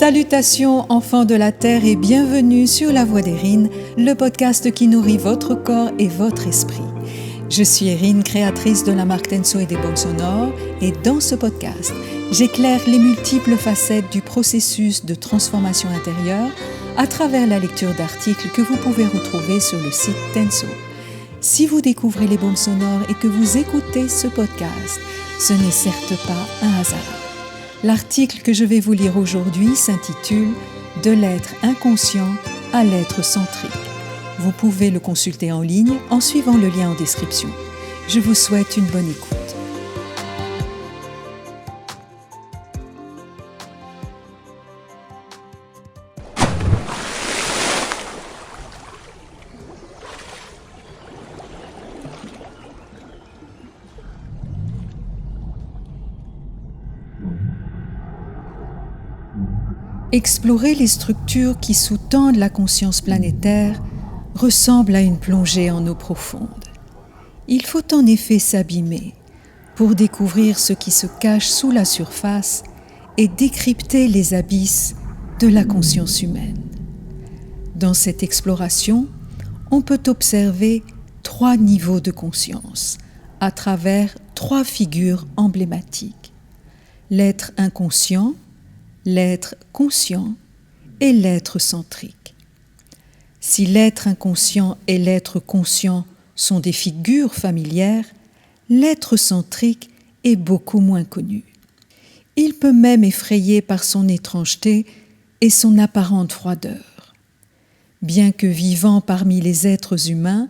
Salutations enfants de la Terre et bienvenue sur La Voix d'Erin, le podcast qui nourrit votre corps et votre esprit. Je suis Erin, créatrice de la marque Tenso et des baumes sonores, et dans ce podcast, j'éclaire les multiples facettes du processus de transformation intérieure à travers la lecture d'articles que vous pouvez retrouver sur le site Tenso. Si vous découvrez les baumes sonores et que vous écoutez ce podcast, ce n'est certes pas un hasard. L'article que je vais vous lire aujourd'hui s'intitule « De l'être inconscient à l'être centrique ». Vous pouvez le consulter en ligne en suivant le lien en description. Je vous souhaite une bonne écoute. Explorer les structures qui sous-tendent la conscience planétaire ressemble à une plongée en eau profonde. Il faut en effet s'abîmer pour découvrir ce qui se cache sous la surface et décrypter les abysses de la conscience humaine. Dans cette exploration, on peut observer 3 niveaux de conscience à travers 3 figures emblématiques: l'être inconscient, l'être conscient et l'être centrique. Si l'être inconscient et l'être conscient sont des figures familières, l'être centrique est beaucoup moins connu. Il peut même effrayer par son étrangeté et son apparente froideur. Bien que vivant parmi les êtres humains,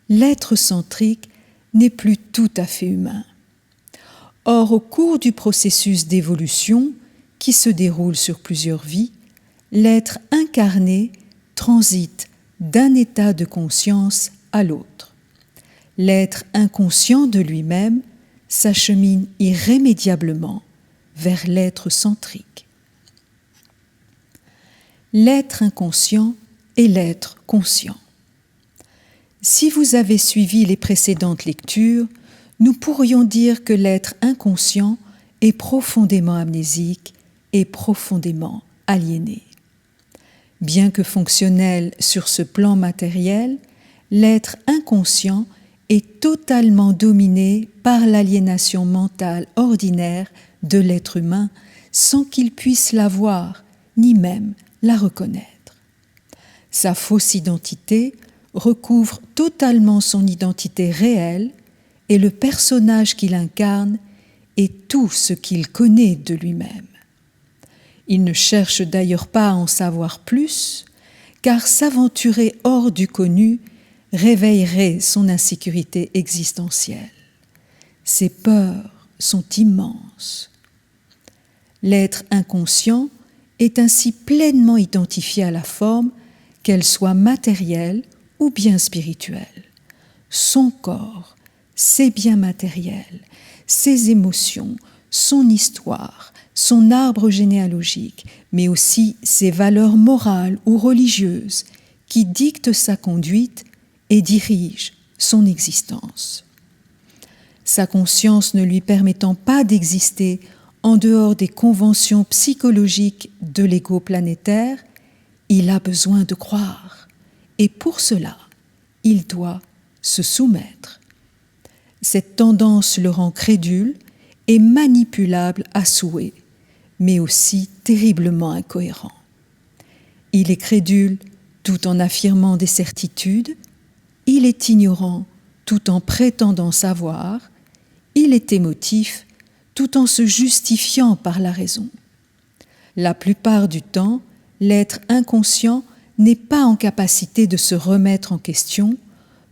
l'être centrique n'est plus tout à fait humain. Or, au cours du processus d'évolution, qui se déroule sur plusieurs vies, l'être incarné transite d'un état de conscience à l'autre. L'être inconscient de lui-même s'achemine irrémédiablement vers l'être centrique. L'être inconscient et l'être conscient. Si vous avez suivi les précédentes lectures, nous pourrions dire que l'être inconscient est profondément amnésique et profondément aliéné. Bien que fonctionnel sur ce plan matériel, l'être inconscient est totalement dominé par l'aliénation mentale ordinaire de l'être humain sans qu'il puisse la voir ni même la reconnaître. Sa fausse identité recouvre totalement son identité réelle et le personnage qu'il incarne est tout ce qu'il connaît de lui-même. Il ne cherche d'ailleurs pas à en savoir plus, car s'aventurer hors du connu réveillerait son insécurité existentielle. Ses peurs sont immenses. L'être inconscient est ainsi pleinement identifié à la forme, qu'elle soit matérielle ou bien spirituelle. Son corps, ses biens matériels, ses émotions, son histoire, son arbre généalogique, mais aussi ses valeurs morales ou religieuses qui dictent sa conduite et dirigent son existence. Sa conscience ne lui permettant pas d'exister en dehors des conventions psychologiques de l'ego planétaire, il a besoin de croire, et pour cela, il doit se soumettre. Cette tendance le rend crédule et manipulable à souhait, mais aussi terriblement incohérent. Il est crédule tout en affirmant des certitudes, il est ignorant tout en prétendant savoir, il est émotif tout en se justifiant par la raison. La plupart du temps, l'être inconscient n'est pas en capacité de se remettre en question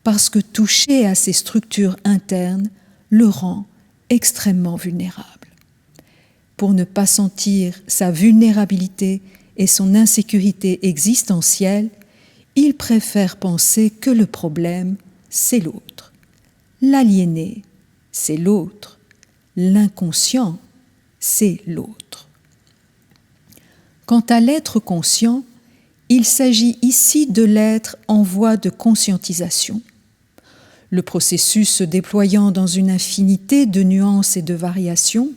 parce que toucher à ses structures internes le rend extrêmement vulnérable. Pour ne pas sentir sa vulnérabilité et son insécurité existentielle, il préfère penser que le problème, c'est l'autre. L'aliéné, c'est l'autre. L'inconscient, c'est l'autre. Quant à l'être conscient, il s'agit ici de l'être en voie de conscientisation. Le processus se déployant dans une infinité de nuances et de variations,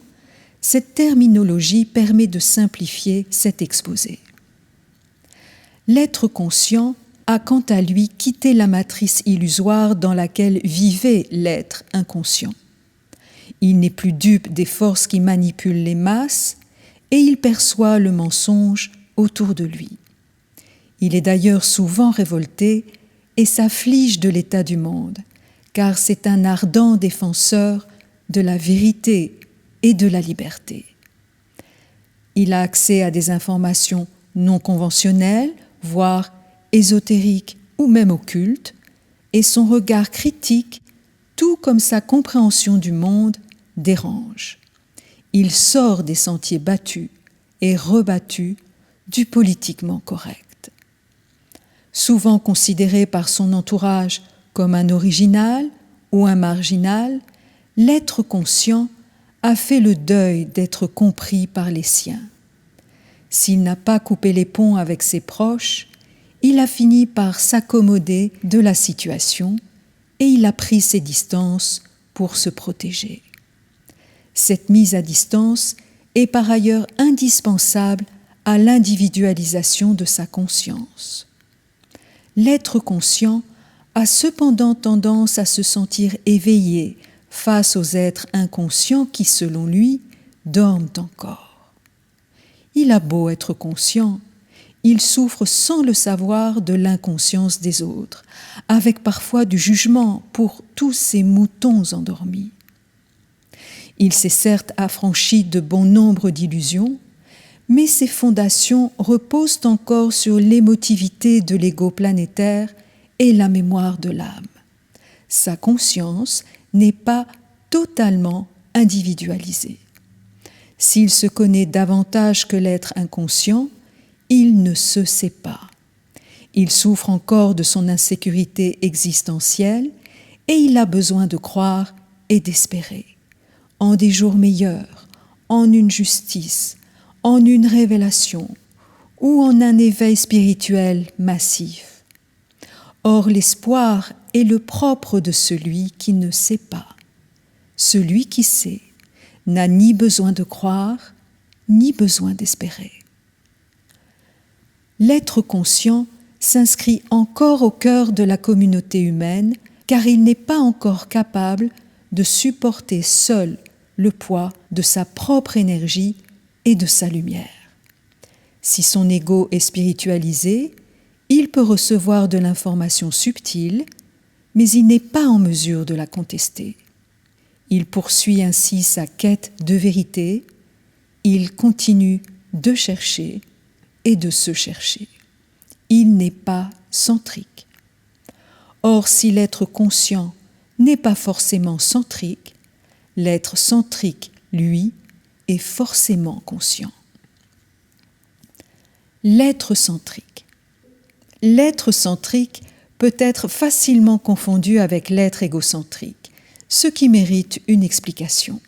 Cette terminologie permet de simplifier cet exposé. L'être conscient a quant à lui quitté la matrice illusoire dans laquelle vivait l'être inconscient. Il n'est plus dupe des forces qui manipulent les masses et il perçoit le mensonge autour de lui. Il est d'ailleurs souvent révolté et s'afflige de l'état du monde, car c'est un ardent défenseur de la vérité et de la liberté. Il a accès à des informations non conventionnelles, voire ésotériques ou même occultes, et son regard critique, tout comme sa compréhension du monde, dérange. Il sort des sentiers battus et rebattus du politiquement correct. Souvent considéré par son entourage comme un original ou un marginal, l'être conscient a fait le deuil d'être compris par les siens. S'il n'a pas coupé les ponts avec ses proches, il a fini par s'accommoder de la situation et il a pris ses distances pour se protéger. Cette mise à distance est par ailleurs indispensable à l'individualisation de sa conscience. L'être conscient a cependant tendance à se sentir éveillé face aux êtres inconscients qui, selon lui, dorment encore. Il a beau être conscient, il souffre sans le savoir de l'inconscience des autres, avec parfois du jugement pour tous ces moutons endormis. Il s'est certes affranchi de bon nombre d'illusions, mais ses fondations reposent encore sur l'émotivité de l'ego planétaire et la mémoire de l'âme. Sa conscience n'est pas totalement individualisée. S'il se connaît davantage que l'être inconscient, il ne se sait pas. Il souffre encore de son insécurité existentielle et il a besoin de croire et d'espérer en des jours meilleurs, en une justice, en une révélation ou en un éveil spirituel massif. Or, l'espoir est le propre de celui qui ne sait pas. Celui qui sait n'a ni besoin de croire, ni besoin d'espérer. L'être conscient s'inscrit encore au cœur de la communauté humaine, car il n'est pas encore capable de supporter seul le poids de sa propre énergie et de sa lumière. Si son ego est spiritualisé, il peut recevoir de l'information subtile, mais il n'est pas en mesure de la contester. Il poursuit ainsi sa quête de vérité, il continue de chercher et de se chercher. Il n'est pas centrique. Or, si l'être conscient n'est pas forcément centrique, l'être centrique, lui, est forcément conscient. L'être centrique. L'être centrique peut être facilement confondu avec l'être égocentrique, ce qui mérite une explication.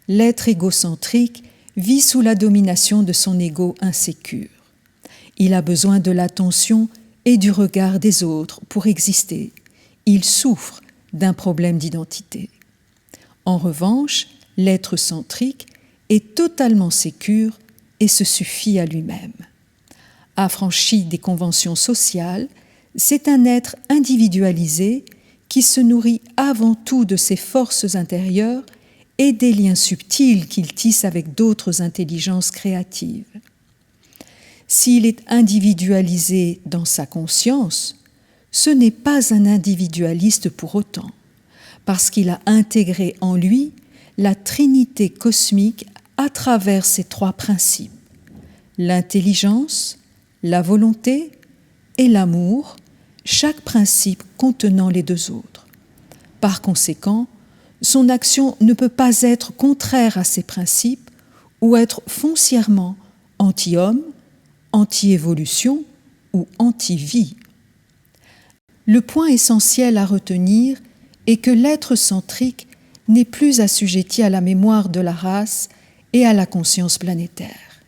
L'être égocentrique vit sous la domination de son ego insécure. Il a besoin de l'attention et du regard des autres pour exister. Il souffre d'un problème d'identité. En revanche, l'être centrique est totalement sécure et se suffit à lui-même. Affranchi des conventions sociales, c'est un être individualisé qui se nourrit avant tout de ses forces intérieures et des liens subtils qu'il tisse avec d'autres intelligences créatives. S'il est individualisé dans sa conscience, ce n'est pas un individualiste pour autant, parce qu'il a intégré en lui la trinité cosmique à travers ces trois principes, l'intelligence, la volonté et l'amour, chaque principe contenant les deux autres. Par conséquent, son action ne peut pas être contraire à ces principes ou être foncièrement anti-homme, anti-évolution ou anti-vie. Le point essentiel à retenir est que l'être centrique n'est plus assujetti à la mémoire de la race et à la conscience planétaire.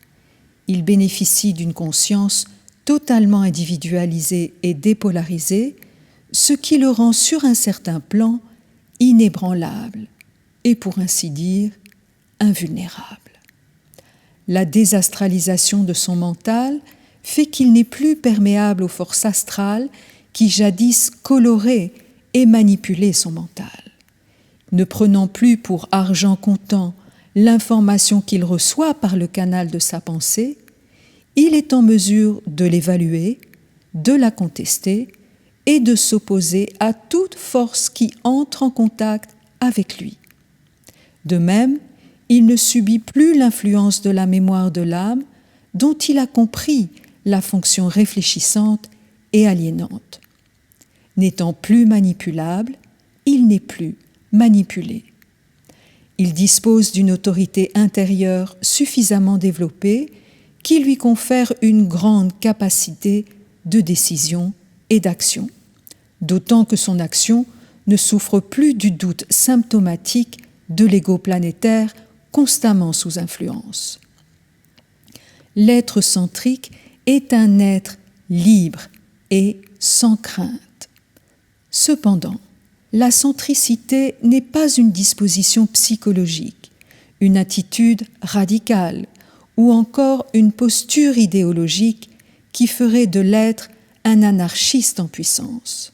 Il bénéficie d'une conscience totalement individualisée et dépolarisée, ce qui le rend sur un certain plan inébranlable et, pour ainsi dire, invulnérable. La désastralisation de son mental fait qu'il n'est plus perméable aux forces astrales qui jadis coloraient et manipulaient son mental. Ne prenant plus pour argent comptant l'information qu'il reçoit par le canal de sa pensée, il est en mesure de l'évaluer, de la contester et de s'opposer à toute force qui entre en contact avec lui. De même, il ne subit plus l'influence de la mémoire de l'âme dont il a compris la fonction réfléchissante et aliénante. N'étant plus manipulable, il n'est plus manipulé. Il dispose d'une autorité intérieure suffisamment développée qui lui confère une grande capacité de décision et d'action, d'autant que son action ne souffre plus du doute symptomatique de l'ego planétaire constamment sous influence. L'être centrique est un être libre et sans crainte. Cependant, la centricité n'est pas une disposition psychologique, une attitude radicale ou encore une posture idéologique qui ferait de l'être un anarchiste en puissance.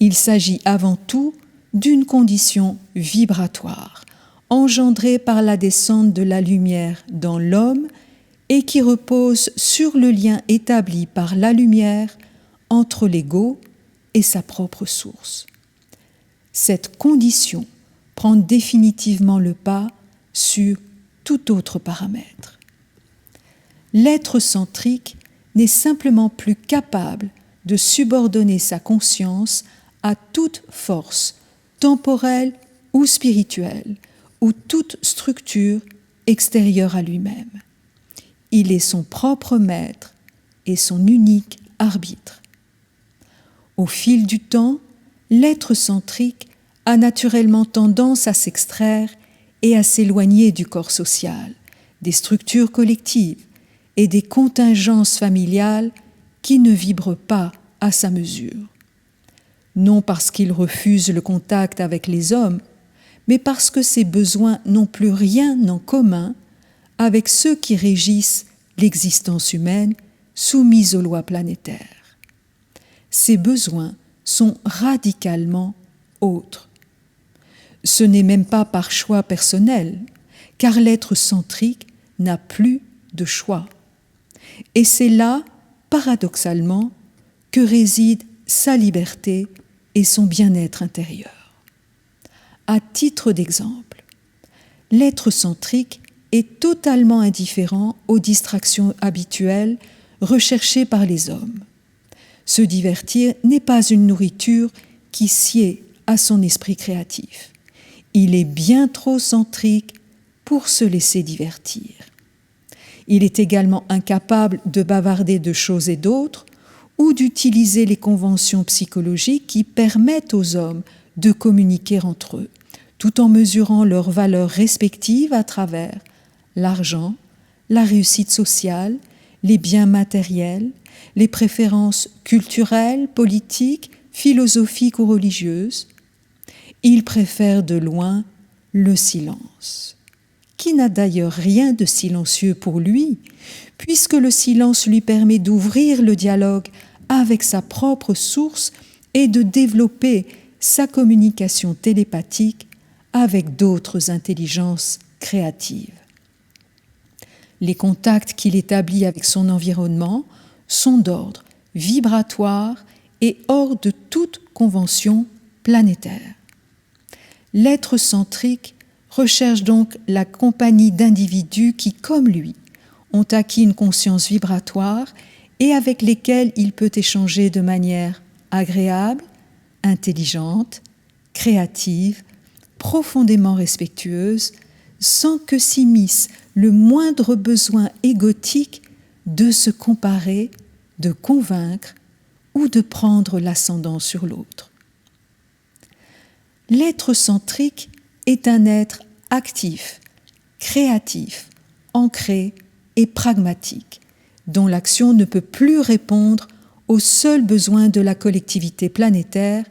Il s'agit avant tout d'une condition vibratoire, engendrée par la descente de la lumière dans l'homme et qui repose sur le lien établi par la lumière entre l'ego et sa propre source. Cette condition prend définitivement le pas sur tout autre paramètre. L'être centrique n'est simplement plus capable de subordonner sa conscience à toute force, temporelle ou spirituelle, ou toute structure extérieure à lui-même. Il est son propre maître et son unique arbitre. Au fil du temps, l'être centrique a naturellement tendance à s'extraire et à s'éloigner du corps social, des structures collectives et des contingences familiales qui ne vibrent pas à sa mesure. Non parce qu'il refuse le contact avec les hommes, mais parce que ses besoins n'ont plus rien en commun avec ceux qui régissent l'existence humaine soumise aux lois planétaires. Ses besoins sont radicalement autres. Ce n'est même pas par choix personnel, car l'être centrique n'a plus de choix. Et c'est là, paradoxalement, que réside sa liberté et son bien-être intérieur. À titre d'exemple, l'être centrique est totalement indifférent aux distractions habituelles recherchées par les hommes. Se divertir n'est pas une nourriture qui sied à son esprit créatif. Il est bien trop centrique pour se laisser divertir. Il est également incapable de bavarder de choses et d'autres ou d'utiliser les conventions psychologiques qui permettent aux hommes de communiquer entre eux, tout en mesurant leurs valeurs respectives à travers l'argent, la réussite sociale, les biens matériels, les préférences culturelles, politiques, philosophiques ou religieuses. Il préfère de loin le silence, qui n'a d'ailleurs rien de silencieux pour lui, puisque le silence lui permet d'ouvrir le dialogue avec sa propre source et de développer sa communication télépathique avec d'autres intelligences créatives. Les contacts qu'il établit avec son environnement sont d'ordre vibratoire et hors de toute convention planétaire. L'être centrique recherche donc la compagnie d'individus qui, comme lui, ont acquis une conscience vibratoire et avec lesquels il peut échanger de manière agréable, intelligente, créative, profondément respectueuse, sans que s'immisce le moindre besoin égotique de se comparer, de convaincre ou de prendre l'ascendant sur l'autre. L'être centrique est un être actif, créatif, ancré et pragmatique, dont l'action ne peut plus répondre aux seuls besoins de la collectivité planétaire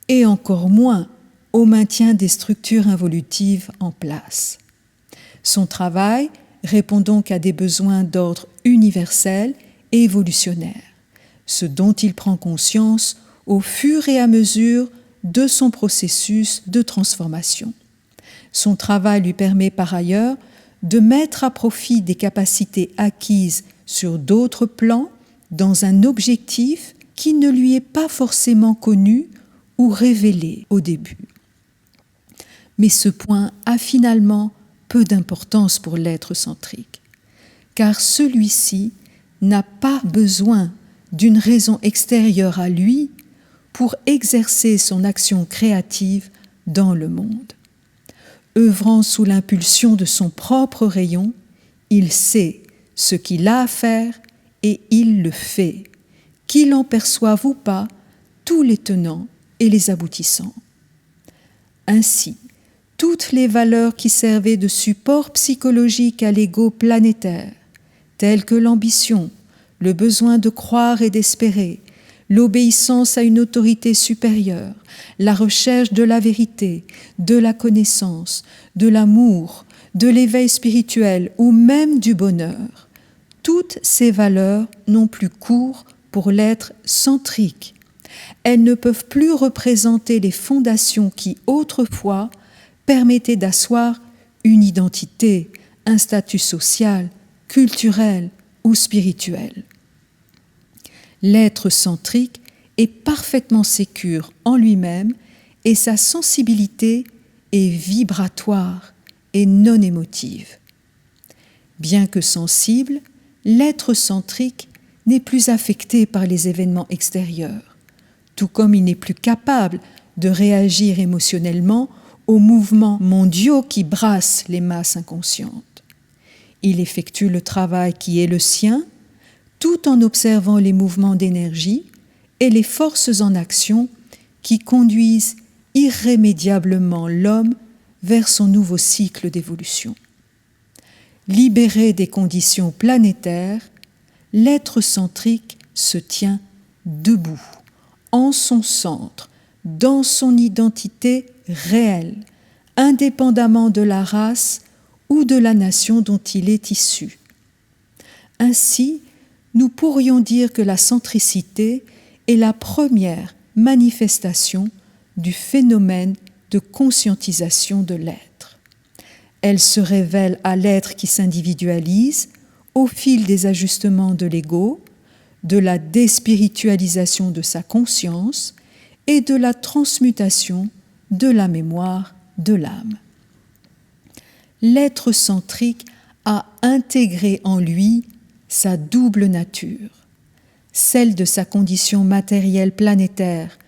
et encore moins au maintien des structures involutives en place. Son travail répond donc à des besoins d'ordre universel et évolutionnaire, ce dont il prend conscience au fur et à mesure de son processus de transformation. Son travail lui permet par ailleurs de mettre à profit des capacités acquises sur d'autres plans dans un objectif qui ne lui est pas forcément connu ou révélé au début. Mais ce point a finalement peu d'importance pour l'être centrique, car celui-ci n'a pas besoin d'une raison extérieure à lui pour exercer son action créative dans le monde. Œuvrant sous l'impulsion de son propre rayon, il sait ce qu'il a à faire et il le fait, qu'il en perçoive ou pas tous les tenants et les aboutissants. Ainsi, toutes les valeurs qui servaient de support psychologique à l'ego planétaire, telles que l'ambition, le besoin de croire et d'espérer, l'obéissance à une autorité supérieure, la recherche de la vérité, de la connaissance, de l'amour, de l'éveil spirituel ou même du bonheur, toutes ces valeurs n'ont plus cours pour l'être centrique. Elles ne peuvent plus représenter les fondations qui, autrefois, permettaient d'asseoir une identité, un statut social, culturel ou spirituel. L'être centrique est parfaitement sécure en lui-même et sa sensibilité est vibratoire et non émotive. Bien que sensible, l'être centrique n'est plus affecté par les événements extérieurs, tout comme il n'est plus capable de réagir émotionnellement aux mouvements mondiaux qui brassent les masses inconscientes. Il effectue le travail qui est le sien, tout en observant les mouvements d'énergie et les forces en action qui conduisent irrémédiablement l'homme vers son nouveau cycle d'évolution. Libéré des conditions planétaires, l'être centrique se tient debout, en son centre, dans son identité réelle, indépendamment de la race ou de la nation dont il est issu. Ainsi, nous pourrions dire que la centricité est la première manifestation du phénomène de conscientisation de l'être. Elle se révèle à l'être qui s'individualise au fil des ajustements de l'ego, de la déspiritualisation de sa conscience et de la transmutation de la mémoire de l'âme. L'être centrique a intégré en lui sa double nature, celle de sa condition matérielle planétaire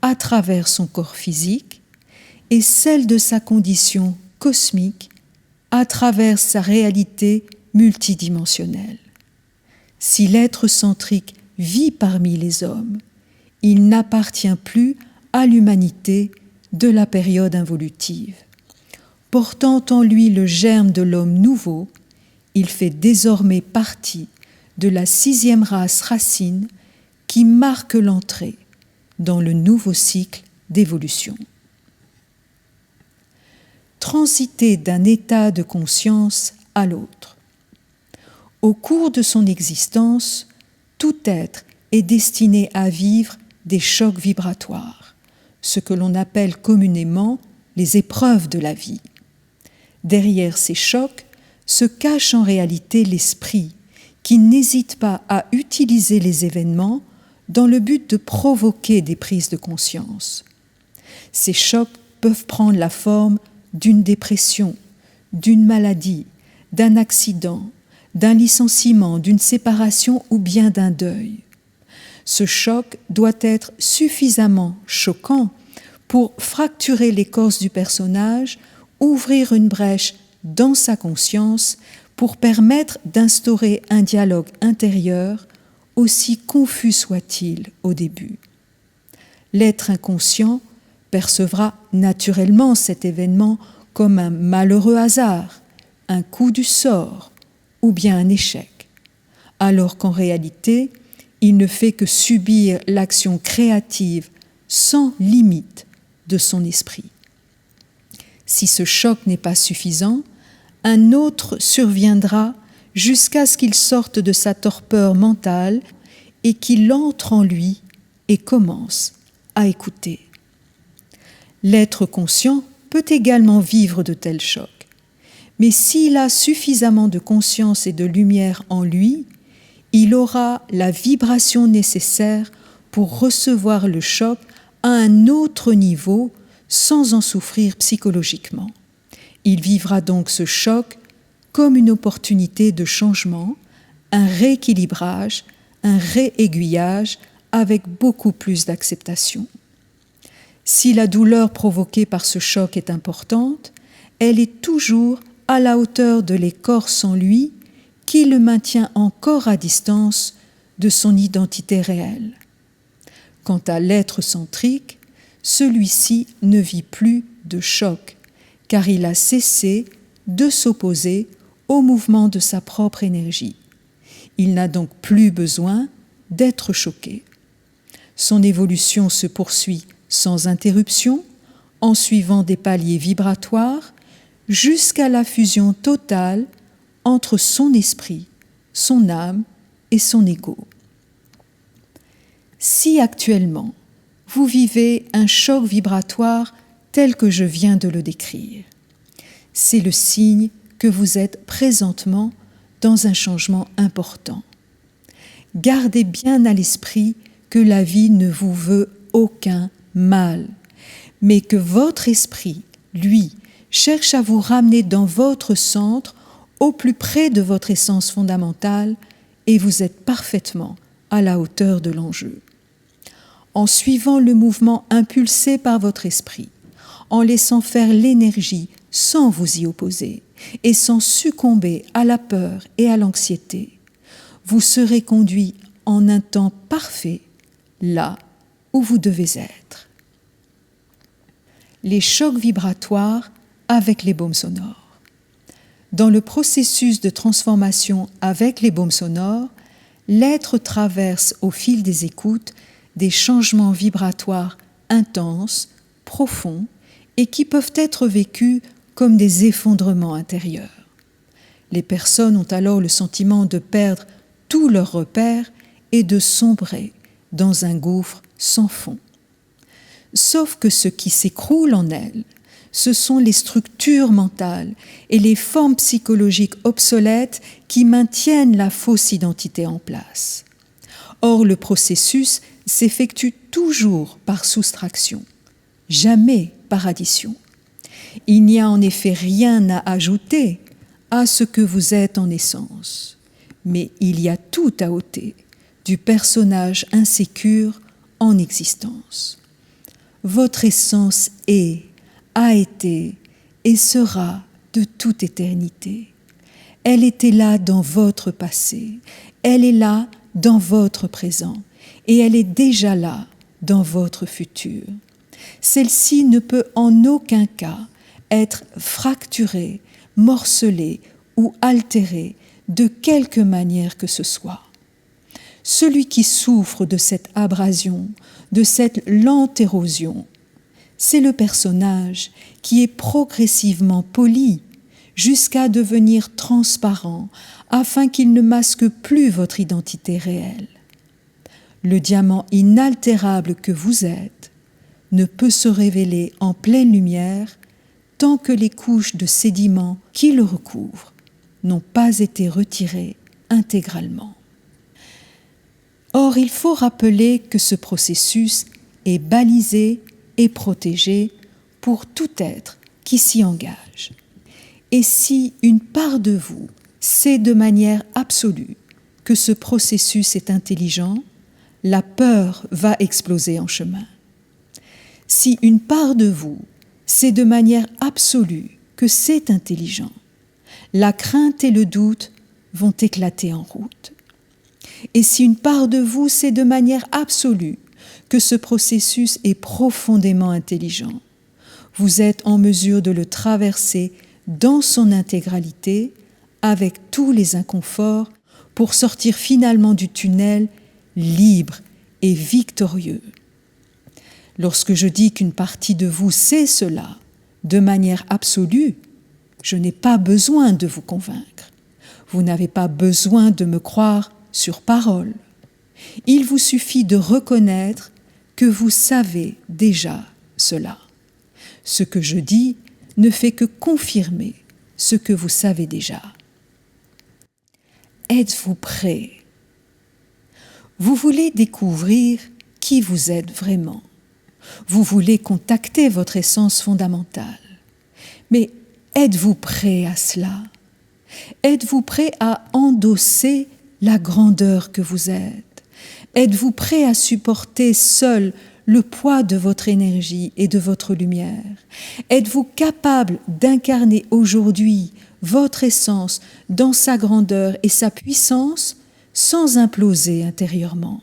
à travers son corps physique et celle de sa condition cosmique à travers sa réalité multidimensionnelle. Si l'être centrique vit parmi les hommes, il n'appartient plus à l'humanité de la période involutive. Portant en lui le germe de l'homme nouveau, il fait désormais partie de la 6e race racine qui marque l'entrée dans le nouveau cycle d'évolution. Transiter d'un état de conscience à l'autre. Au cours de son existence, tout être est destiné à vivre des chocs vibratoires, ce que l'on appelle communément les épreuves de la vie. Derrière ces chocs se cache en réalité l'esprit qui n'hésite pas à utiliser les événements dans le but de provoquer des prises de conscience. Ces chocs peuvent prendre la forme d'une dépression, d'une maladie, d'un accident, d'un licenciement, d'une séparation ou bien d'un deuil. Ce choc doit être suffisamment choquant pour fracturer l'écorce du personnage, ouvrir une brèche dans sa conscience pour permettre d'instaurer un dialogue intérieur, aussi confus soit-il au début. L'être inconscient percevra naturellement cet événement comme un malheureux hasard, un coup du sort ou bien un échec, alors qu'en réalité, il ne fait que subir l'action créative sans limite de son esprit. Si ce choc n'est pas suffisant, un autre surviendra jusqu'à ce qu'il sorte de sa torpeur mentale et qu'il entre en lui et commence à écouter. L'être conscient peut également vivre de tels chocs, mais s'il a suffisamment de conscience et de lumière en lui, il aura la vibration nécessaire pour recevoir le choc à un autre niveau sans en souffrir psychologiquement. Il vivra donc ce choc comme une opportunité de changement, un rééquilibrage, un réaiguillage avec beaucoup plus d'acceptation. Si la douleur provoquée par ce choc est importante, elle est toujours à la hauteur de l'écorce en lui qui le maintient encore à distance de son identité réelle. Quant à l'être centrique, celui-ci ne vit plus de choc, car il a cessé de s'opposer au mouvement de sa propre énergie. Il n'a donc plus besoin d'être choqué. Son évolution se poursuit sans interruption, en suivant des paliers vibratoires, jusqu'à la fusion totale entre son esprit, son âme et son ego. Si actuellement, vous vivez un choc vibratoire tel que je viens de le décrire, c'est le signe que vous êtes présentement dans un changement important. Gardez bien à l'esprit que la vie ne vous veut aucun mal, mais que votre esprit, lui, cherche à vous ramener dans votre centre, au plus près de votre essence fondamentale, et vous êtes parfaitement à la hauteur de l'enjeu. En suivant le mouvement impulsé par votre esprit, en laissant faire l'énergie sans vous y opposer et sans succomber à la peur et à l'anxiété, vous serez conduit en un temps parfait là où vous devez être. Les chocs vibratoires avec les baumes sonores. Dans le processus de transformation avec les baumes sonores, l'être traverse au fil des écoutes des changements vibratoires intenses, profonds et qui peuvent être vécus comme des effondrements intérieurs. Les personnes ont alors le sentiment de perdre tous leurs repères et de sombrer dans un gouffre sans fond. Sauf que ce qui s'écroule en elles, ce sont les structures mentales et les formes psychologiques obsolètes qui maintiennent la fausse identité en place. Or, le processus s'effectue toujours par soustraction, jamais par addition. Il n'y a en effet rien à ajouter à ce que vous êtes en essence, mais il y a tout à ôter du personnage insécure en existence. Votre essence est, a été et sera de toute éternité. Elle était là dans votre passé, elle est là dans votre présent et elle est déjà là dans votre futur. Celle-ci ne peut en aucun cas être fracturée, morcelée ou altérée de quelque manière que ce soit. Celui qui souffre de cette abrasion, de cette lente érosion, c'est le personnage qui est progressivement poli jusqu'à devenir transparent afin qu'il ne masque plus votre identité réelle. Le diamant inaltérable que vous êtes ne peut se révéler en pleine lumière tant que les couches de sédiments qui le recouvrent n'ont pas été retirées intégralement. Or, il faut rappeler que ce processus est balisé et protégé pour tout être qui s'y engage. Et si une part de vous sait de manière absolue que ce processus est intelligent, la peur va exploser en chemin. Si une part de vous sait de manière absolue que c'est intelligent, la crainte et le doute vont éclater en route. Et si une part de vous sait de manière absolue que ce processus est profondément intelligent, vous êtes en mesure de le traverser dans son intégralité avec tous les inconforts pour sortir finalement du tunnel libre et victorieux. Lorsque je dis qu'une partie de vous sait cela de manière absolue, Je n'ai pas besoin de vous convaincre. Vous n'avez pas besoin de me croire sur parole. Il vous suffit de reconnaître que vous savez déjà cela. Ce que je dis ne fait que confirmer ce que vous savez déjà. Êtes-vous prêt? Vous voulez découvrir qui vous êtes vraiment. Vous voulez contacter votre essence fondamentale. Mais êtes-vous prêt à cela? Êtes-vous prêt à endosser la grandeur que vous êtes? Êtes-vous prêt à supporter seul le poids de votre énergie et de votre lumière? Êtes-vous capable d'incarner aujourd'hui votre essence dans sa grandeur et sa puissance sans imploser intérieurement?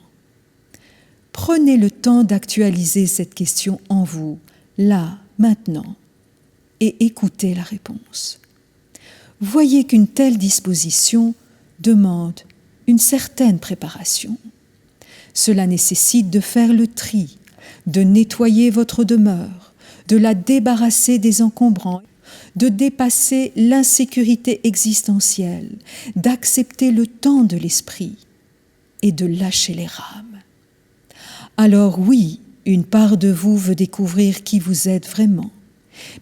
Prenez le temps d'actualiser cette question en vous, là, maintenant, et écoutez la réponse. Voyez qu'une telle disposition demande une certaine préparation. Cela nécessite de faire le tri, de nettoyer votre demeure, de la débarrasser des encombrants, de dépasser l'insécurité existentielle, d'accepter le temps de l'esprit et de lâcher les rames. Alors oui, une part de vous veut découvrir qui vous êtes vraiment,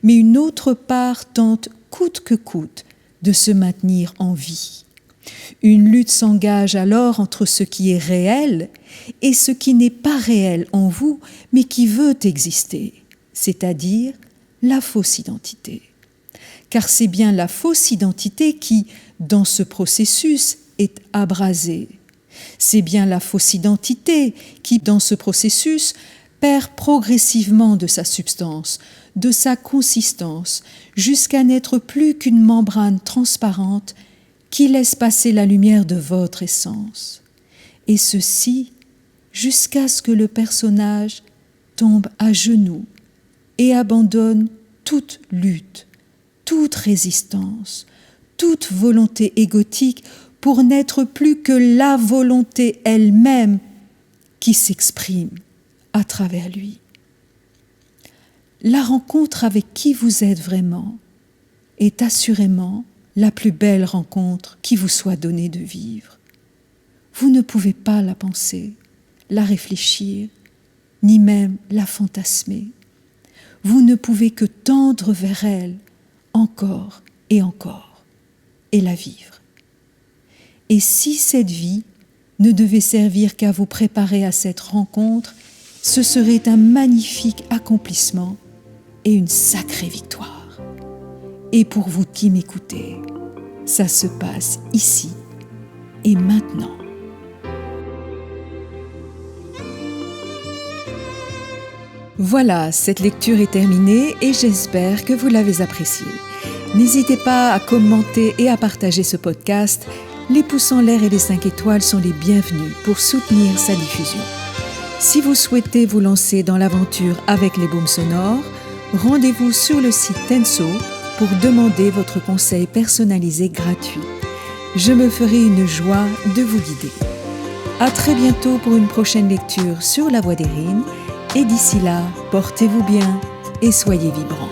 mais une autre part tente coûte que coûte de se maintenir en vie. Une lutte s'engage alors entre ce qui est réel et ce qui n'est pas réel en vous, mais qui veut exister, c'est-à-dire la fausse identité. Car c'est bien la fausse identité qui, dans ce processus, est abrasée. C'est bien la fausse identité qui, dans ce processus, perd progressivement de sa substance, de sa consistance, jusqu'à n'être plus qu'une membrane transparente qui laisse passer la lumière de votre essence. Et ceci jusqu'à ce que le personnage tombe à genoux et abandonne toute lutte, toute résistance, toute volonté égotique pour n'être plus que la volonté elle-même qui s'exprime à travers lui. La rencontre avec qui vous êtes vraiment est assurément la plus belle rencontre qui vous soit donnée de vivre. Vous ne pouvez pas la penser, la réfléchir, ni même la fantasmer. Vous ne pouvez que tendre vers elle encore et encore, et la vivre. Et si cette vie ne devait servir qu'à vous préparer à cette rencontre, ce serait un magnifique accomplissement et une sacrée victoire. Et pour vous qui m'écoutez, ça se passe ici et maintenant. Voilà, cette lecture est terminée et j'espère que vous l'avez appréciée. N'hésitez pas à commenter et à partager ce podcast. Les pouces en l'air et les 5 étoiles sont les bienvenus pour soutenir sa diffusion. Si vous souhaitez vous lancer dans l'aventure avec les baumes sonores, rendez-vous sur le site Tenso pour demander votre conseil personnalisé gratuit. Je me ferai une joie de vous guider. À très bientôt pour une prochaine lecture sur la voie d'Erin et d'ici là, portez-vous bien et soyez vibrants.